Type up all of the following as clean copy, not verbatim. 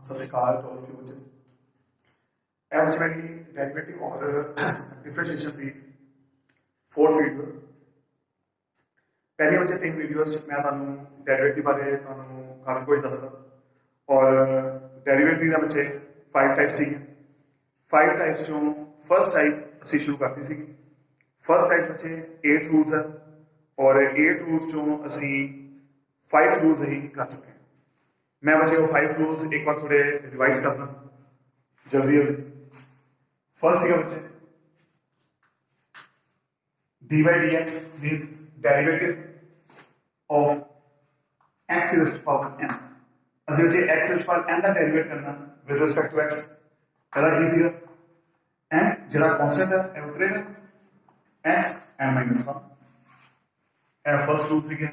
सत श्रीकाल to all of you बच्चे। ਇਹ ਵਿੱਚ ਮੇਰੀ ਡੈਰੀਵੇਟਿਵ ਔਰ ਡਿਫਰੈਂਸ਼ੀਏਸ਼ਨ ਦੀ फोर्थ वीडियो। पहले बच्चे 3 वीडियोज़ मैं ਤੁਹਾਨੂੰ ਡੈਰੀਵੇਟਿਵ ਬਾਰੇ ਤੁਹਾਨੂੰ ਕਾਫੀ ਕੁਝ ਦੱਸਦਾ ਔਰ ਡੈਰੀਵੇਟਿਵ ਦੇ ਬੱਚੇ 5 ਟਾਈਪ ਸੀ। 5 ਟਾਈਪਸ ਚੋਂ ਫਸਟ ਟਾਈਪ ਅਸੀਂ ਸ਼ੁਰੂ ਕਰਤੀ ਸੀ। ਫਸਟ ਟਾਈਪ ਬੱਚੇ 8 रूल्स है और 8 रूल्स चों ਅਸੀਂ 5 रूल्स ही कर चुके हैं। मैं बच्चे वो 5 रूल्स एक बार थोड़े रिवाइज करना जल्दी जल्दी। फर्स्ट है बच्चे dy dx means derivative of x raised to power n। ਅਸੀਂ बच्चे x raised to power n ਦਾ ਡੈਰੀਵੇਟ ਕਰਨਾ with respect to x। ਪਹਿਲਾ ਕੀ ਸੀਗਾ n ਜਿਹੜਾ ਕਾਂਸਟੈਂਟ ਹੈ ਇਹ ਉਤਰੇਗਾ x n minus 1। ਇਹ ਫਰਸਟ ਰੂਲ ਸੀਗਾ।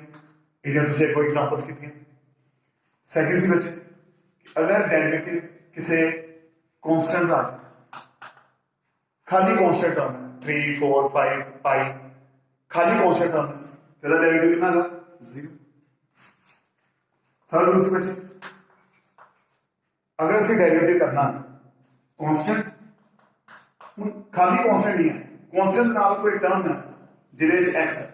ਇਹਦੀਆਂ ਤੁਸੀਂ ਕੋਈ ਐਗਜ਼ਾਮਪਲਸ ਕੀਤੀਆਂ। ਸੈਕਿੰਡ ਸੀ ਬੱਚੇ ਅਗਰ ਡੈਰੀਵੇਟਿਵ ਕਿਸੇ कांस्टेंट आ खाली कांस्टेंट टर्म है 3 4 5 पाई खाली कांस्टेंट टर्म है तेरा डेरिवेटिव कितना होगा 0। थर्ड रूल से बच्चे अगर इसे डेरिवेटिव करना कांस्टेंट खाली कांस्टेंट नहीं है कांस्टेंट नाल कोई टर्म है जिहदे विच x है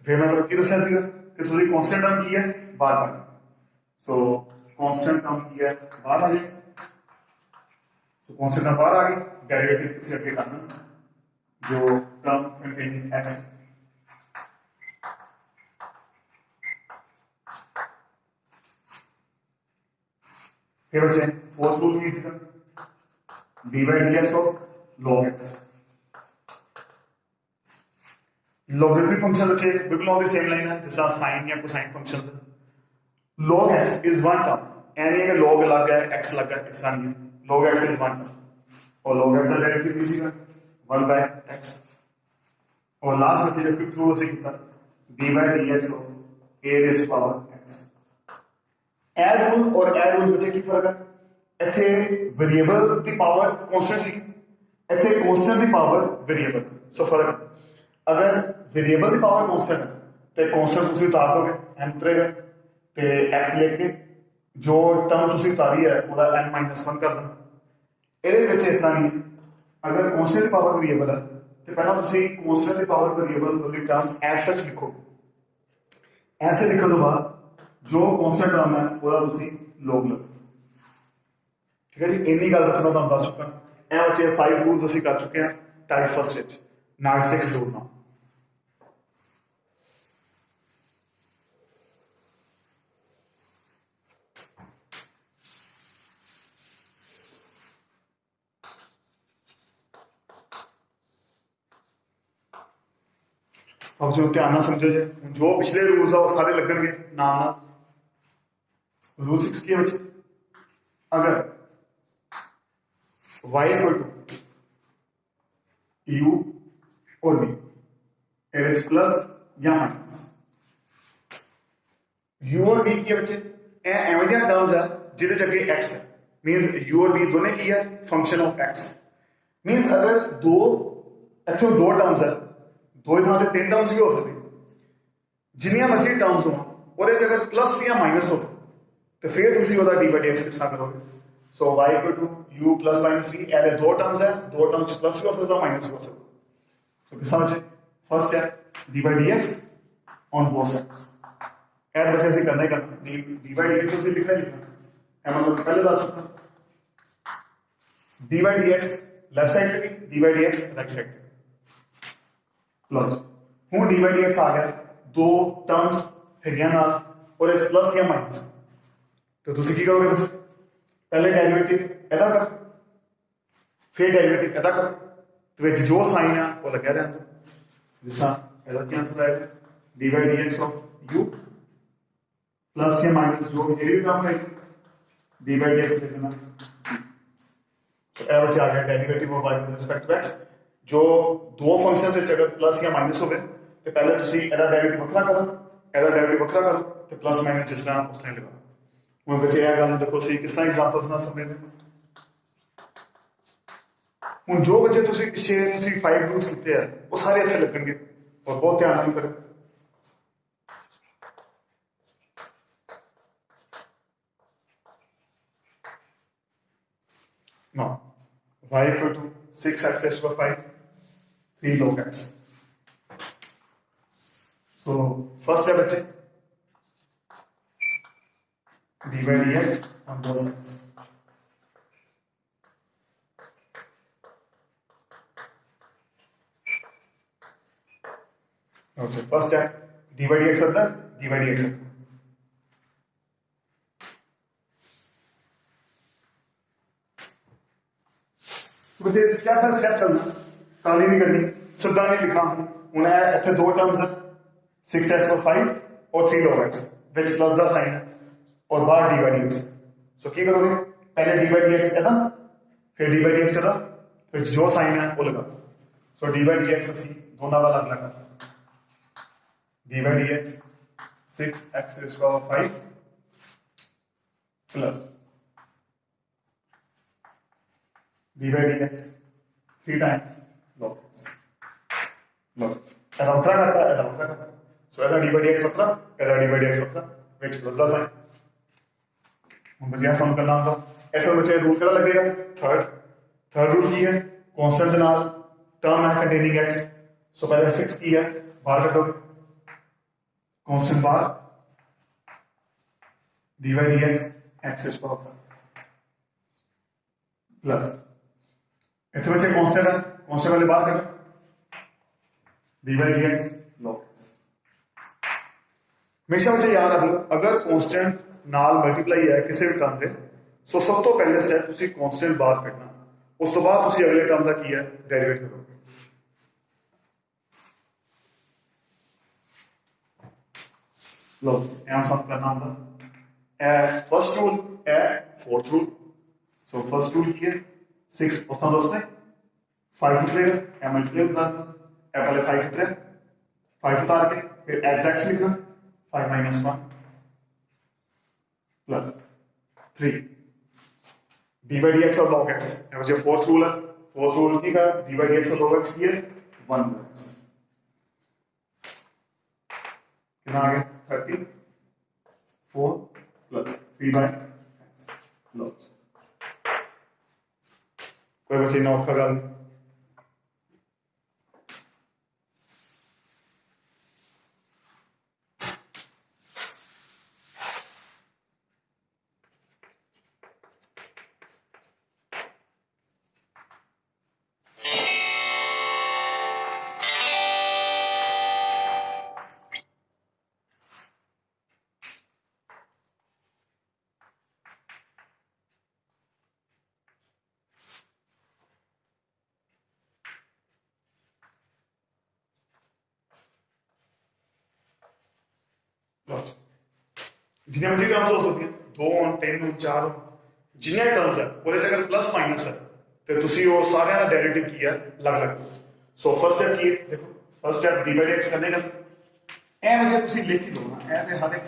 फिर मैं की दस्सिया सीगा कि तुझे कांस्टेंट टर्म की है बाहर आ जाए। सो कांस्टेंट टर्म की है बाहर आ जाए। सो कांस्टेंट टर्म बाहर आ गई डेरिवेटिव तुझे अगे करना जो टर्म कंटेनिंग x। फिर बच्चे फोर्थ रूल की सीगा dy dx of log x। Logarithmic function बच्चे बिल्कुल ऑन द सेम लाइन है जैसा साइन या cosine function. log x is one term यानी अगर log अलग है x अलग है ऐसा नहीं है। log x is one term और log x का डेरिवेटिव भी सीगा 1/x। और लास्ट बच्चे जो फिफ्थ रूल से किया dy dx of a raised to power x। A rule और ए रूल बच्चे की फर्क है ਇੱਥੇ वेरिएबल ਦੀ ਪਾਵਰ ਕਾਂਸਟੈਂਟ ਸੀ ਇੱਥੇ ਕਾਂਸਟੈਂਟ ਦੀ ਪਾਵਰ वेरिएबल। ਸੋ ਫਰਕ अगर वेरिएबल की पावर कांस्टेंट है तो कांस्टेंट तुसी उतार दोगे n उतरेगा तो x लेके जो टर्म तुसी उतारी है वो n minus 1 कर देना। ये इस तरह नहीं अगर कांस्टेंट की पावर वेरिएबल है तो पहला तुसी कांस्टेंट की पावर वेरिएबल वाली टर्म एज सच लिखो। ऐसे लिखने के बाद जो कांस्टेंट टर्म है वो तुसी log लो। ठीक है जी इन्नी गल बच्चे मैं तुहानू दस चुका। ए बच्चे 5 रूल्स असीं कर चुके हैं टाइप फर्स्ट विच। Now 6 rule now. अब जो ध्यान ना समझो जे जो पिछले रूल्स है वो सारे लगणगे नाम ना। रूल 6 की बच्चे अगर y इक्वल टू u और v एच प्लस या माइनस u और v की बच्चे एवं दियां टर्म्स है जिहदे च अगे x है मींस u और v दोने की है फंक्शन ऑफ x। मींस अगर दो इत्थों दो टर्म्स है दो ही थां ते 3 टर्म्स भी हो सकते जिन्नियां मर्जी टर्म्स हो ਉਹਦੇ ਚ अगर प्लस या माइनस हो तो फिर तुसी ਉਹਦਾ dy dx किस तरह करोगे। So y equal to u plus minus v ऐसे दो टर्म्स है दो टर्म्स प्लस भी हो सकता है माइनस भी हो सकता है। सो किस तरह से फर्स्ट है dy dx on both sides. Add बच्चे से करना ही करना dy dx से लिखना ही लिखना है मतलब पहले बता सकता dy dx लेफ्ट साइड पे भी dy dx राइट साइड पे प्लस हूं dy dx आ गया दो टर्म्स हैगियां नाल और इस प्लस या माइनस तो तुसी की करोगे बस पहले डेरिवेटिव एदा कर फिर डेरिवेटिव एदा कर तो विच जो साइन है वो लगा रहंदा जिसा एदा कैंसिल आएगा dy dx of u plus या माइनस जो भी टर्म है dy dx लिखना। तो ए बच्चा आ गया derivative of y with respect to x। जो दो फंक्शन विच अगर प्लस या माइनस हो गए तो पहले तुसी एदा डेरिवेटिव वखरा करो एदा डेरिवेटिव वखरा करो तो प्लस माइनस जिस तरह उस तरह लगाओ। ਹੁਣ ਬੱਚੇ ਇਹ ਗੱਲ ਦੇਖੋ ਸੀ ਕਿਸ ਤਰ੍ਹਾਂ ਐਗਜ਼ਾਮਪਲਸ ਨਾਲ ਸਮਝਦੇ। ਹੁਣ जो बच्चे तुसी पिछे तुसी 5 रूल्स कीते हैं वो सारे इत्थे लगणगे और बहुत ध्यान नाल करो। y equal to 6x raised to the 5, 3 log x. So first step बच्चे dy dx on both sides. Okay, first step dy dx अपना dy dx अपना. मुझे स्टेप बाय स्टेप चलना, कहानी नहीं करनी, सीधा नहीं लिखना. उन्हें इतने दो टर्म्स है 6x और 5 और 3 log x विच प्लस का साइन है और बाहर dy dx. सो क्या करोगे, पहले dy dx है ना, फिर dy dx है ना, फिर जो साइन है वो लगा. सो dy dx ਅਸੀਂ दोनों वाला अलग लगा. dy dx 6x raised to the 5 plus dy dx 3 times log x. log ऐसा उठा करता है, ऐसा उठा करता है. सो ऐसा dy dx उठा, ऐसा dy dx उठा, which plus the sign. हम बस यहाँ सम करना होगा. ऐसा बच्चे रूल करा लगेगा. थर्ड रूल की है, कांस्टेंट नाल टर्म है कंटेनिंग x. सो पहले 6 की है बाहर कटोगे, कांस्टेंट बाहर dy dx x is power plus इतने बच्चे कांस्टेंट है, कांस्टेंट वाले बाहर करो, dy dx log x. हमेशा बच्चे याद रख लो, अगर कांस्टेंट नाल मल्टीप्लाई है किसी भी टर्म दे, सो सब तो पहले स्टेप तुसी कांस्टेंट बाहर कटना, उस तो बाद तुसी अगले टर्म दा की है डेरिवेट करोगे. लो यहाँ सम करना होगा. फर्स्ट रूल है fourth rule. So first rule की है 6 उसका दोस्त है 5 उतरेगा, या मल्टीप्लाई उतारना, या पहले 5 उतरे 5 उतार के फिर x लिखना 5 minus 1 प्लस 3 dy dx और log x. मुझे फोर्थ रूल है, फोर्थ रूल की का dy dx और log x की है 1 x. कितना आ गया 34 प्लस 3 by x log. कोई बच्चे ना औखा गल जिन्हें मर्जी टर्म्स हो सकती हैं, 2 होन 3 होन 4 होन, जिन्हें टर्म्स है वो अगर प्लस माइनस है तो तुसी वो सारे का डेरिवेटिव किया अलग अलग. सो फर्स्ट स्टेप की देखो, फर्स्ट स्टेप dy dx करने का ए वजह तुसी लिख ही दो ना, ए ते हर एक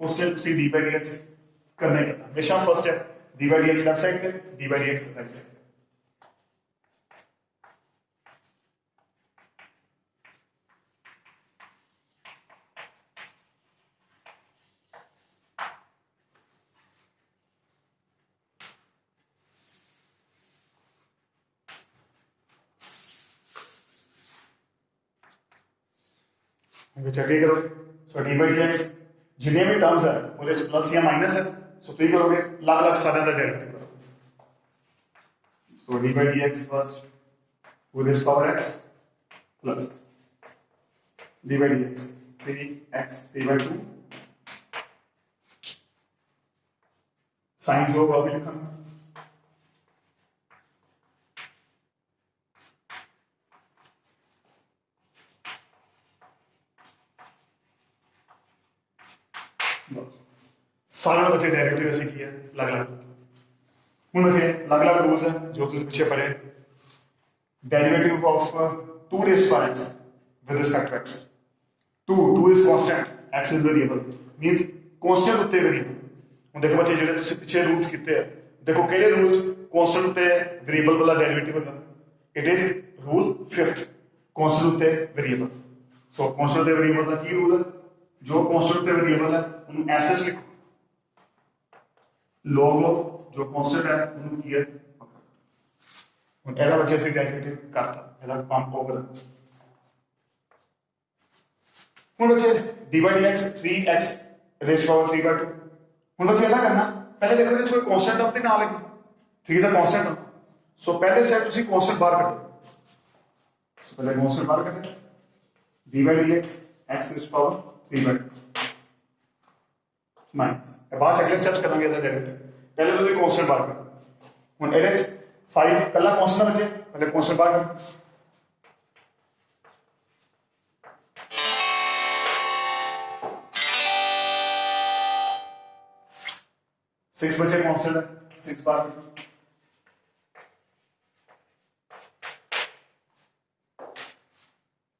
क्वेश्चन तुसी dy dx करने का हमेशा first step dy dx left side पे, dy dx राइट साइड. चलिए करोगे. सो dy dx जिन्हें भी टर्म्स है वो प्लस या माइनस है, सो तो ही करोगे अलग अलग सारे का डेरिवेटिव करोगे. सो dy dx फर्स्ट पूरे power x plus dy dx 3x 3/2 sine जो होगा अभी लिखा सारे बच्चे डेरिवेटिव ऐसे किया अलग अलग. हूँ बच्चे अलग अलग रूल्स हैं जो तुम पीछे पढ़े. Derivative of 2 raised to x with respect to x. 2 is constant, x is variable, means constant उत्ते variable. हूँ देखो बच्चे जेडे तुम पीछे रूल्स किते हैं, देखो केड़े रूल्स constant उत्ते variable वाला डेरिवेटिव होगा. It is rule 5th, constant उत्ते variable. सो constant उत्ते variable का की रूल है, जो constant उत्ते variable है उन्हें ऐसे लिखो, log ऑफ जो कांस्टेंट है उन्होंने किया. ਹੁਣ ਇਹਦਾ ਬੱਚੇ ਅਸੀਂ ਡੈਰੀਵੇਟਿਵ ਕਰਤਾ, ਇਹਦਾ ਕੰਮ ਓਵਰ। ਹੁਣ ਬੱਚੇ dy dx 3x rays power 3/2। ਹੁਣ ਬੱਚੇ ਇਹਦਾ करना, पहले देखो ਇਹਦੇ कोई कांस्टेंट टर्म ਤੇ ਨਾ ਲੱਗੇ, ठीक है कांस्टेंट टर्म। सो पहले से ਤੁਸੀਂ कांस्टेंट बाहर करो, सो पहले कांस्टेंट बाहर करें dy dx x rays power 3/2 minus, बाद अगले स्टेप्स करेंगे ਇਹਦਾ डेरिवेटिव। पहले ਤੁਸੀਂ कांस्टेंट बाहर करो। ਹੁਣ ਇਹਦੇ 5 ਕੱਲਾ कांस्टेंट बचे, पहले कांस्टेंट बाहर करो। 6 बचे कांस्टेंट है, 6 बार।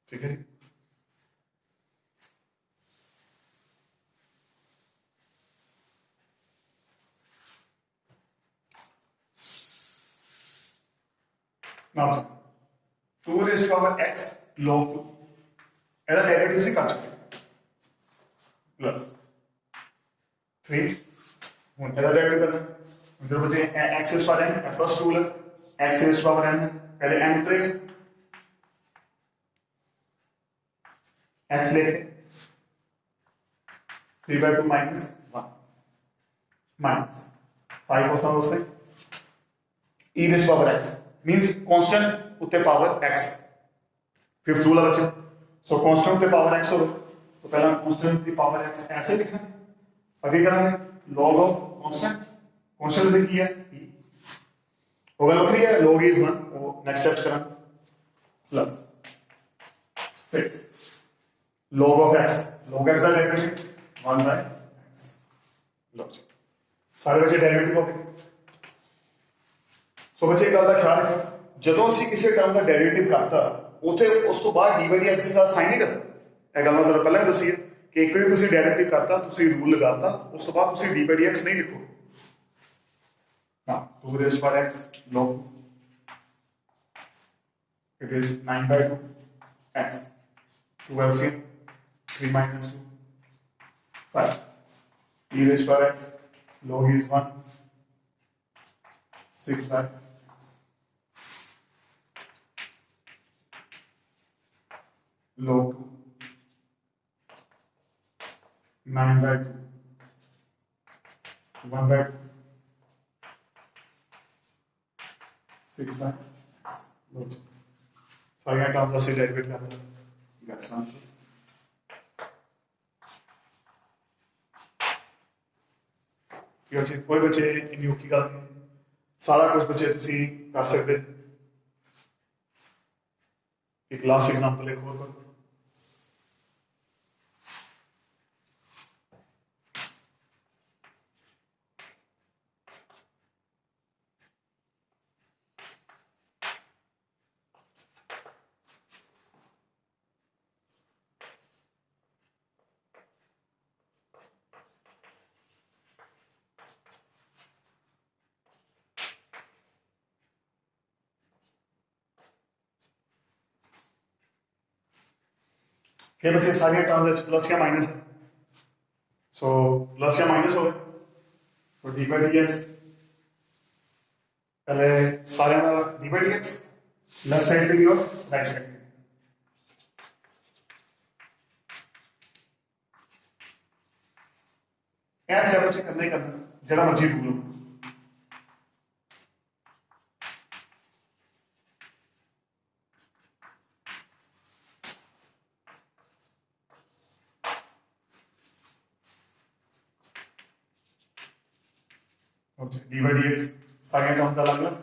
ठीक है, now 2 rays power x log 2 ਇਹਦਾ ਡੈਰੀਵੇਟਿਵ ਅਸੀਂ ਕਰ ਚੁੱਕੇ, प्लस 3। ਹੁਣ ਇਹਦਾ ਡੈਰੀਵੇਟਿਵ ਕਰਨਾ, इधर बचे x rays power n, first rule है x रेज़ पावर n, पहले n उतरेगा, x लेके 3/2 माइनस 1 माइनस 5 होता है उससे e rays power x means constant उत्ते पावर x। फिफ्थ रूल है बच्चे, सो कांस्टेंट उत्ते पावर x हो, तो पहला कांस्टेंट की पावर x ऐसे लिखना, आगे करेंगे log ऑफ कांस्टेंट, कांस्टेंट देखिए e होगा बकरी है, log is 1, वो नेक्स्ट स्टेप करें plus 6 log of x, log x का डेरिवेटिव 1/x। लो सारे बच्चे डेरिवेटिव हो गए। सो बच्चे गल का ख्याल रखो, ਜਦੋਂ ਅਸੀਂ ਕਿਸੇ ਟਰਮ ਦਾ ਡੈਰੀਵੇਟਿਵ ਕਰਤਾ ਉਥੇ ਉਸ ਤੋਂ ਬਾਅਦ dy dx ਦਾ ਸਾਈਨ ਨਹੀਂ ਕਰਦਾ। ਇਹ ਗੱਲ ਮੈਂ ਤੁਹਾਨੂੰ ਪਹਿਲਾਂ ਵੀ ਦੱਸੀ ਹੈ ਕਿ ਇੱਕ ਵਾਰੀ ਤੁਸੀਂ ਡੈਰੀਵੇਟਿਵ ਕਰਤਾ, ਤੁਸੀਂ ਰੂਲ ਲਗਾਤਾ, ਉਸ ਤੋਂ ਬਾਅਦ ਤੁਸੀਂ dy dx ਨਹੀਂ ਲਿਖੋ। Now 2 raised by x log 2, it is 9/2 x, 2 LCM 3 minus 2 5, e raised by x log is 1 6/x log 2 9/2 1/2 6/x log 2। सारे टर्म्स ऐसे डेरिवेट करते हैं, दैट्स आंसर। ठीक है, कोई बच्चे इन्नी औखी गल नहीं, सारा कुछ बच्चे तुसी कर सकते। एक लास्ट एग्जांपल एक और करो, ये बच्चे सारे टर्म्स प्लस या माइनस है, सो प्लस या माइनस हो गए, तो dy dx पहले सारे का dy dx लेफ्ट साइड पे भी और राइट साइड पे। ऐसे बच्चे करना ही करना, जरा मर्जी भूलो। dy dx सारे टर्म्स अलग अलग,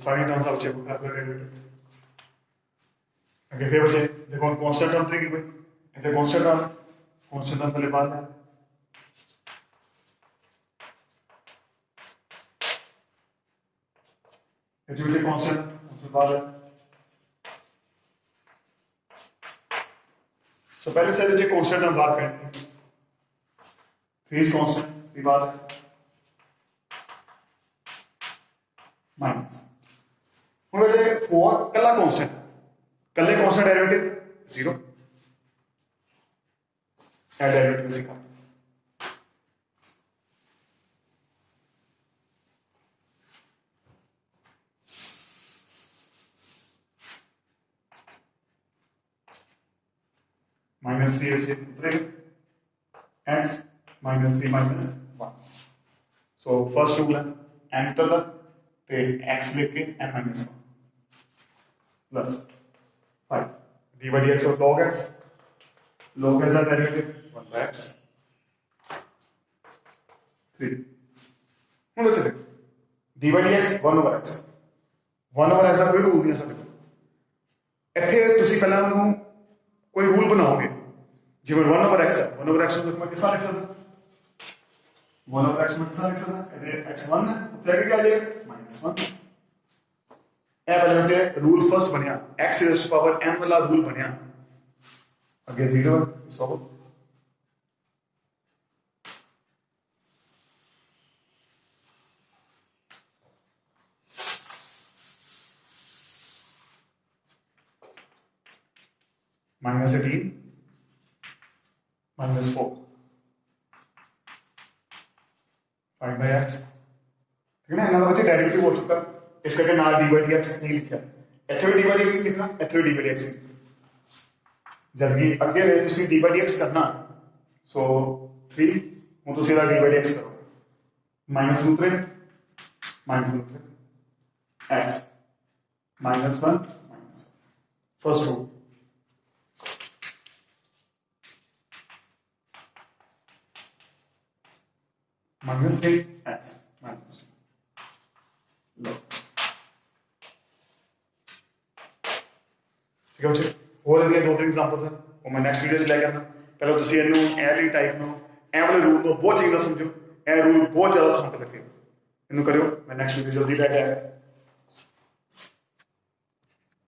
सारी टर्म्स बच्चे को डेरिवेटिव। आगे फिर बच्चे देखो कांस्टेंट टर्म थी कोई, इधर कांस्टेंट टर्म पहले बात है, ये जो कांस्टेंट उसके बाद है। सो पहले से बच्चे कांस्टेंट टर्म बात करेंगे, थ्री कांस्टेंट की बात है माइनस। ਹੁਣ ਵੈਸੇ 4 ਕੱਲਾ ਕੌਂਸਟੈਂਟ, ਕੱਲੇ ਕੌਂਸਟੈਂਟ ਡੈਰੀਵੇਟਿਵ 0, ਇਹ ਡੈਰੀਵੇਟਿਵ ਅਸੀਂ ਕਰ -3 వచ్చే x -3 -1. So first rule है enter the ते x लिख के n -1 plus 5 d by dx और log x का डेरिवेटिव 1 by x 3 ਹੁਣ ਦੱਸੋ d by dx 1 over x ਦਾ ਕੋਈ ਰੂਲ ਨਹੀਂ ਹੈ ਸਾਡੇ ਕੋਲ। ਇੱਥੇ ਤੁਸੀਂ ਪਹਿਲਾਂ ਉਹਨੂੰ ਕੋਈ ਰੂਲ ਬਣਾਓਗੇ, ਜਿਵੇਂ 1 over x ਹੈ, 1 over x ਨੂੰ ਮੈਂ ਕਿਸ ਤਰ੍ਹਾਂ ਲਿਖ ਸਕਦਾ, 1 over x में कितना लिख सकता है, ये x1 है, उत्तर क्या आ जाएगा -1। ए वाले में रूल फर्स्ट बनया x raised to power n वाला रूल बनया, आगे 0 सॉल्व -18 -4 5 by x, ठीक है ना। इन्होंने बच्चे डेरिवेटिव हो चुका, इस करके ना d by dx नहीं लिखा, इथे भी d by dx लिखना, इथे भी d by dx लिखना। जबकि अगे रे तुसी d by dx करना, सो 3 हूं तुसी दा d by dx करो -√3 x -1 फर्स्ट रूल -3 x -2 लो, ठीक है बच्चे। और ਇਹਦੀਆਂ ਦੋ ਤਿੰਨ ਐਗਜ਼ਾਮਪਲਸ ਹਨ, ਉਹ ਮੈਂ ਨੈਕਸਟ ਵੀਡੀਓ 'ਚ ਲੈ ਕੇ ਆਉਂਦਾ। ਪਹਿਲਾਂ ਤੁਸੀਂ ਇਹਨੂੰ ਇਹ ਵਾਲੀ ਟਾਈਪ ਨੂੰ ਇਹ ਵਾਲੇ ਰੂਲ ਨੂੰ ਬਹੁਤ ਚੰਗੀ ਤਰ੍ਹਾਂ ਸਮਝੋ, ਇਹ ਰੂਲ ਬਹੁਤ ਜ਼ਿਆਦਾ ਤੁਹਾਨੂੰ ਲੱਗੇ, ਇਹਨੂੰ ਕਰਿਓ। ਮੈਂ ਨੈਕਸਟ ਵੀਡੀਓ ਜਲਦੀ ਲੈ ਕੇ ਆਇਆ।